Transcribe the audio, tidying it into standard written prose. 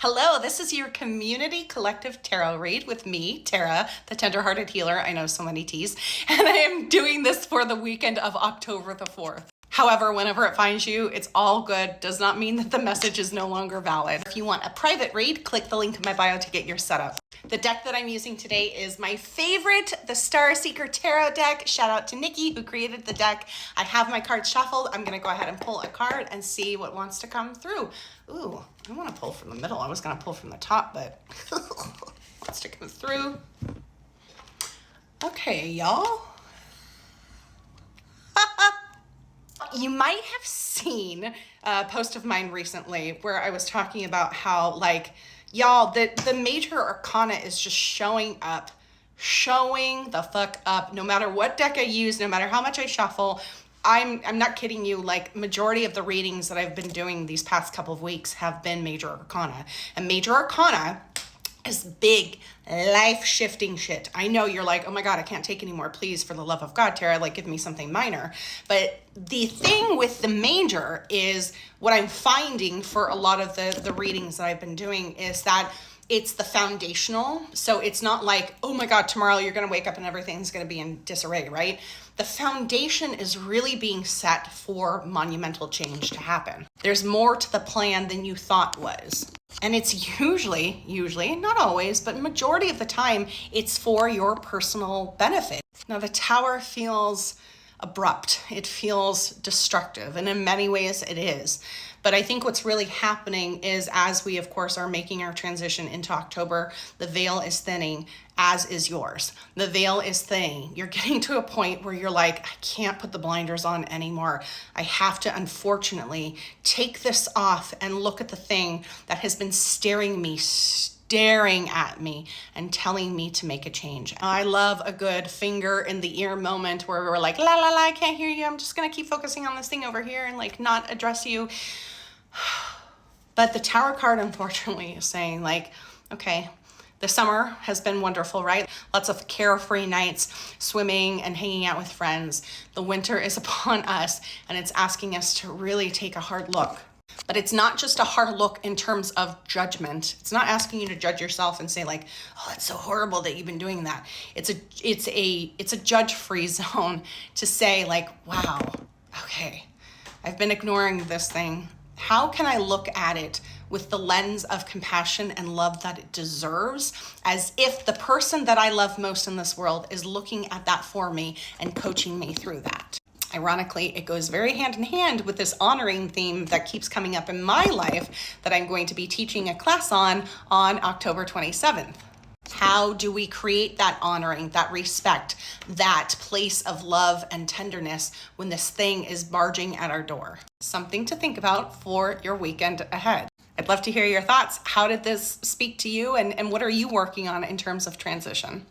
Hello, this is your community collective tarot read with me, Tara, the tenderhearted healer. I know, so many T's. And I am doing this for the weekend of October the 4th. However, whenever it finds you, it's all good. Does not mean that the message is no longer valid. If you want a private read, click the link in my bio to get your setup. The deck that I'm using today is my favorite, the Star Seeker Tarot deck. Shout out to Nikki who created the deck. I have my cards shuffled. I'm gonna go ahead and pull a card and see what wants to come through. Ooh, I wanna pull from the middle. I was gonna pull from the top, but wants to come through. Okay, y'all. You might have seen a post of mine recently where I was talking about how, like, y'all, the major arcana is just showing the fuck up. No matter what deck I use, no matter how much I shuffle, I'm not kidding you, like, majority of the readings that I've been doing these past couple of weeks have been major arcana. And major arcana is big, life-shifting shit. I know you're like, oh my God, I can't take anymore. Please, for the love of God, Tara, like, give me something minor. But the thing with the major is what I'm finding for a lot of the readings that I've been doing is that it's the foundational. So it's not like, oh my God, tomorrow you're going to wake up and everything's going to be in disarray, right? The foundation is really being set for monumental change to happen. There's more to the plan than you thought was. And it's usually, not always, but majority of the time, it's for your personal benefit. Now, the Tower feels abrupt. It feels destructive, and in many ways it is. But I think what's really happening is, as we, of course, are making our transition into October, the veil is thinning, as is yours. The veil is thinning. You're getting to a point where you're like, I can't put the blinders on anymore. I have to, unfortunately, take this off and look at the thing that has been staring at me and telling me to make a change. I love a good finger in the ear moment where we're like, la la la, I can't hear you. I'm just gonna keep focusing on this thing over here and, like, not address you. But the Tower card, unfortunately, is saying, like, okay, the summer has been wonderful, right? Lots of carefree nights, swimming and hanging out with friends. The winter is upon us, and it's asking us to really take a hard look. But it's not just a hard look in terms of judgment. It's not asking you to judge yourself and say, like, oh, it's so horrible that you've been doing that. It's a judge-free zone to say, like, wow, okay, I've been ignoring this thing. How can I look at it with the lens of compassion and love that it deserves, as if the person that I love most in this world is looking at that for me and coaching me through that? Ironically, it goes very hand in hand with this honoring theme that keeps coming up in my life that I'm going to be teaching a class on October 27th. How do we create that honoring, that respect, that place of love and tenderness when this thing is barging at our door? Something to think about for your weekend ahead. I'd love to hear your thoughts. How did this speak to you, and what are you working on in terms of transition?